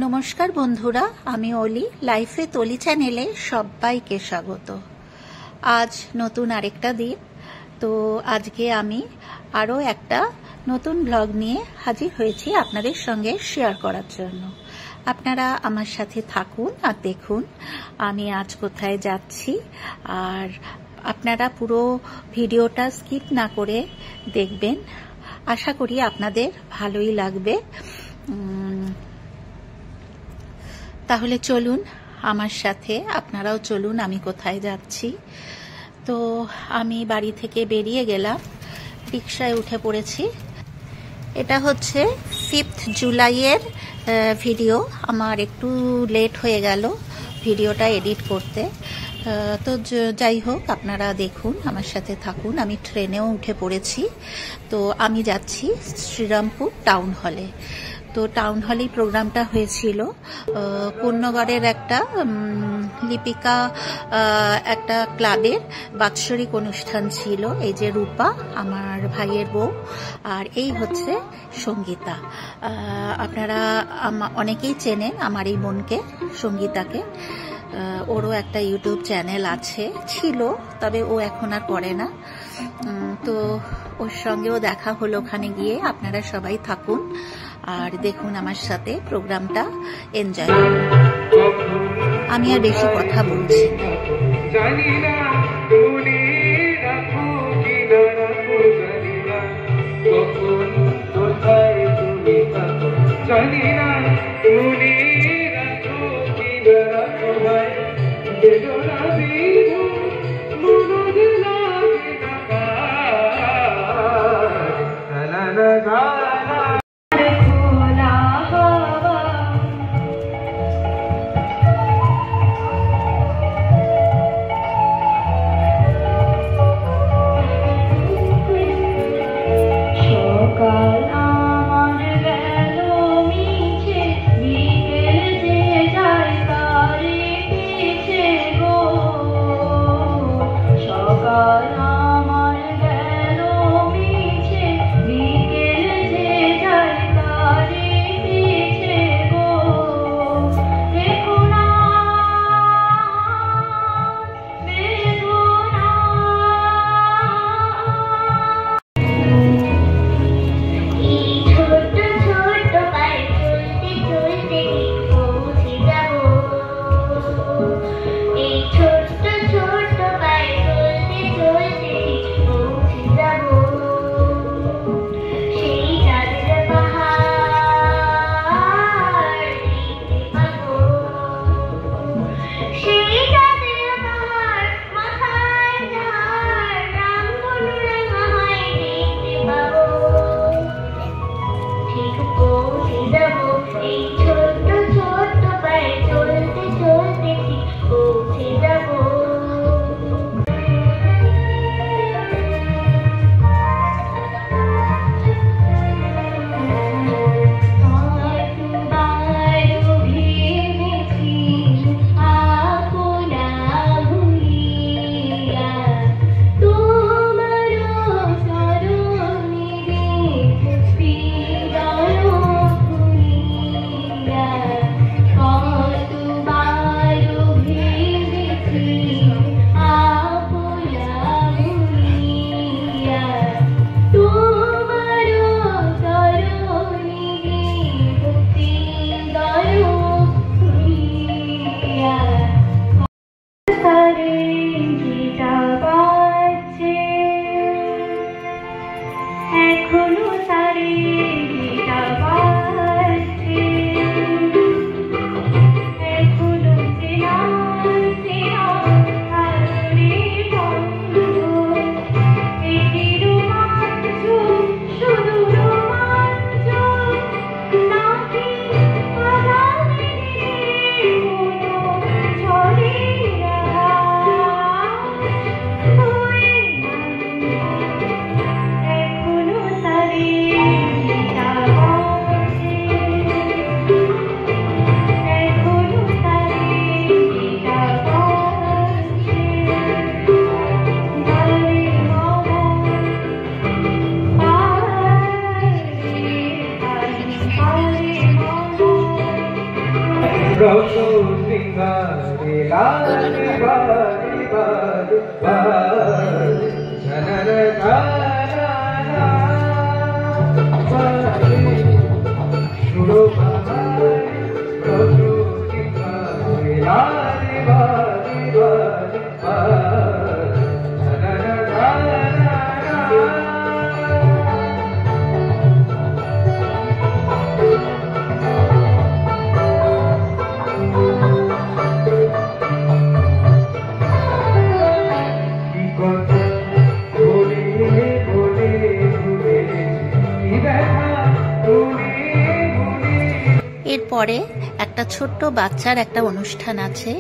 নমস্কার বন্ধুরা, আমি অলি। লাইফে তলি চ্যানেলে সবাইকে স্বাগত। আজ নতুন আরেকটা দিন। তো আজকে আমি আরও একটা নতুন ব্লগ নিয়ে হাজির হয়েছি আপনাদের সঙ্গে শেয়ার করার জন্য। আপনারা আমার সাথে থাকুন আর দেখুন আমি আজ কোথায় যাচ্ছি। আর আপনারা পুরো ভিডিওটা স্কিপ না করে দেখবেন। আশা করি আপনাদের ভালোই লাগবে। তাহলে চলুন আমার সাথে, আপনারাও চলুন আমি কোথায় যাচ্ছি। তো আমি বাড়ি থেকে বেরিয়ে গেলাম, রিকশায় উঠে পড়েছি। এটা হচ্ছে 5 জুলাইয়ের ভিডিও। আমার একটু লেট হয়ে গেল ভিডিওটা এডিট করতে। তো যাই হোক, আপনারা দেখুন, আমার সাথে থাকুন। আমি ট্রেনেও উঠে পড়েছি। তো আমি যাচ্ছি শ্রীরামপুর টাউন হলে। তো টাউন হলেই প্রোগ্রামটা হয়েছিল। পূর্ণগড়ের একটা লিপিকা একটা ক্লাবের বাৎসরিক অনুষ্ঠান ছিল। এই যে রূপা, আমার ভাইয়ের বউ, আর এই হচ্ছে সঙ্গীতা। আপনারা অনেকেই চেনেন আমার এই বোনকে, সঙ্গীতাকে। ওরও একটা ইউটিউব চ্যানেল আছে, ছিল, তবে ও এখন আর করে না। তো ওর সঙ্গেও দেখা হলো ওখানে গিয়ে। আপনারা সবাই থাকুন আর দেখুন আমার সাথে প্রোগ্রামটা, এনজয় করুন। আমি আর বেশি কথা বলছি না। বিকেল যে যায় তারে পিছে গো রস শৃঙ্গারে লালে বারে বারে বারে ঝনর ঝানা বারে সুরো বারে রস শৃঙ্গারে লালে বারে বারে বারে ঝনর ঝানা এরপরে একটা ছোট্ট বাচ্চার একটা অনুষ্ঠান আছে,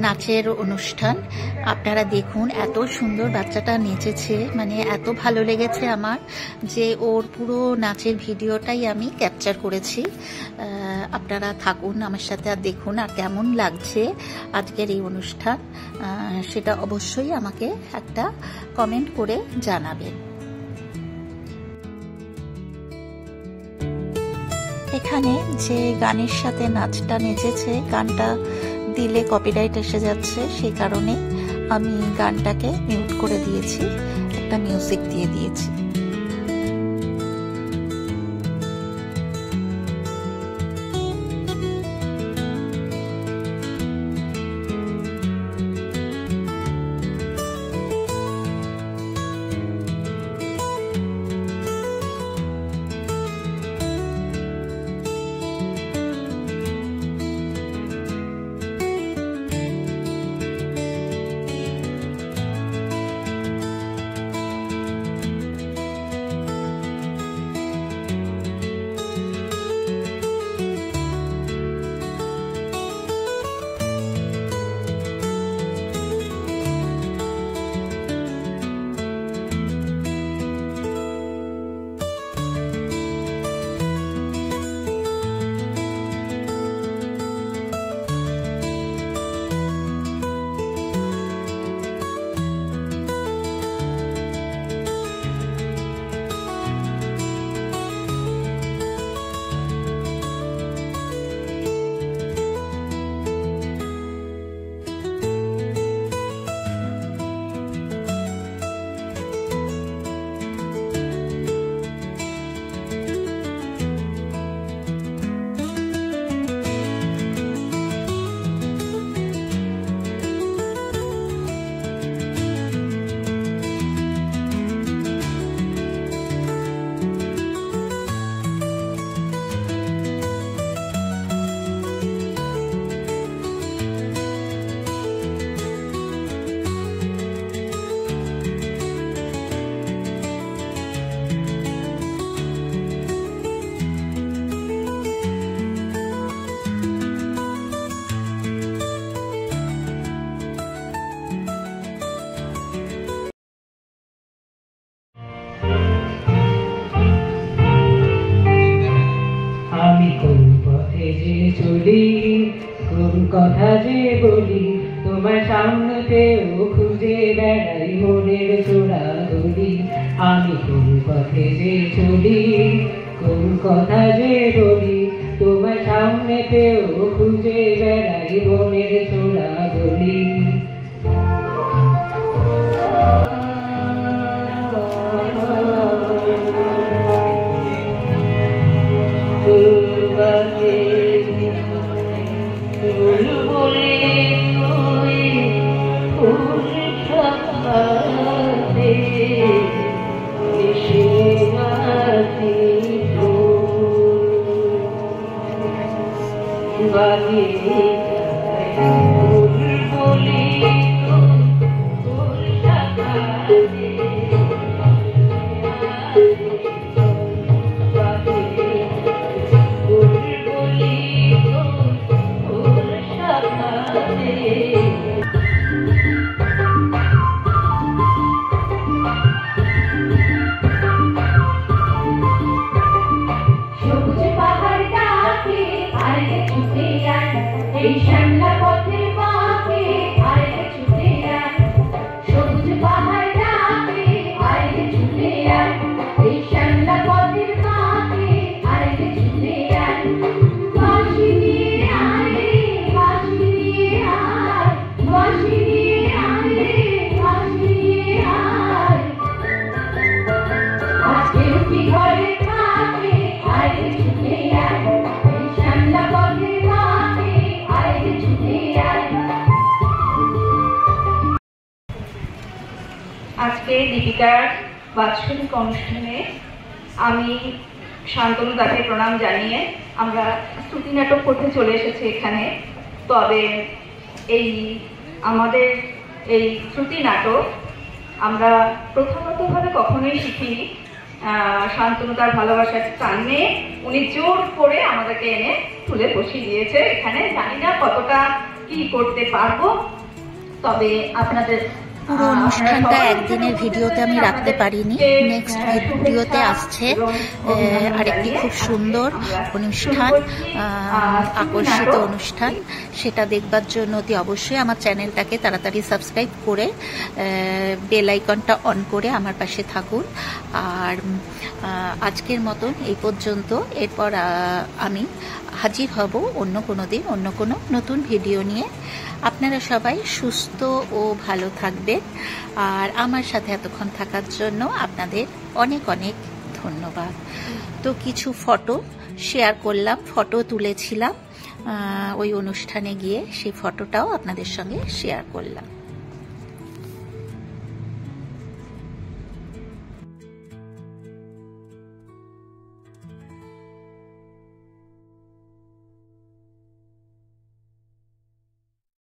নাচের অনুষ্ঠান। আপনারা দেখুন এত সুন্দর বাচ্চাটা নেচেছে, মানে এত ভালো লেগেছে আমার যে ওর পুরো নাচের ভিডিওটাই আমি ক্যাপচার করেছি। আপনারা থাকুন আমার সাথে আর দেখুন আর কেমন লাগছে আজকের এই অনুষ্ঠান, সেটা অবশ্যই আমাকে একটা কমেন্ট করে জানাবেন। এখানে যে গানের সাথে নাচটা নেচেছে, গানটা দিলে কপিরাইট এসে যাচ্ছে, সেই কারণে আমি গানটাকে মিউট করে দিয়েছি, একটা মিউজিক দিয়ে দিয়েছি। কথা যে বলি তোমার সামনেতেও খুঁজে বেড়াই মনের চোরা গলি। আমি কোন পথে যে চলি, কোন কথা যে বলি তোমার সামনেতেও খুঁজে বেড়াই মনের চোরা গলি। Bye. কবিতার বাৎসরিক অনুষ্ঠানে আমি শান্তনু দাকে প্রণাম জানিয়ে আমরা শ্রুতি নাটক করতে চলে এসেছি এখানে। তবে এই আমাদের এই শ্রুতি নাটক আমরা প্রথমতভাবে কখনোই শিখিনি। শান্তনু তার ভালোবাসার টানে উনি জোর করে আমাদেরকে এনে তুলে বসিয়ে দিয়েছে এখানে। জানি না কতটা কি করতে পারবো, তবে আপনাদের পুরো অনুষ্ঠানটা একদিনের ভিডিওতে আমি রাখতে পারিনি। নেক্সট ভিডিওতে আসছে আরেকটি খুব সুন্দর অনুষ্ঠান, আকর্ষিত অনুষ্ঠান। সেটা দেখবার জন্য অতি অবশ্যই আমার চ্যানেলটাকে তাড়াতাড়ি সাবস্ক্রাইব করে বেল আইকনটা অন করে আমার পাশে থাকুন। আর আজকের মতন এই পর্যন্ত। এরপর আমি হাজির হব অন্য কোনো দিন অন্য কোনো নতুন ভিডিও নিয়ে। আপনারা সবাই সুস্থ ও ভালো থাকবেন। আর আমার সাথে এতক্ষণ থাকার জন্য আপনাদের অনেক অনেক ধন্যবাদ। তো কিছু ফটো শেয়ার করলাম, ফটো তুলেছিলাম ওই অনুষ্ঠানে গিয়ে, সেই ফটোটাও আপনাদের সঙ্গে শেয়ার করলাম।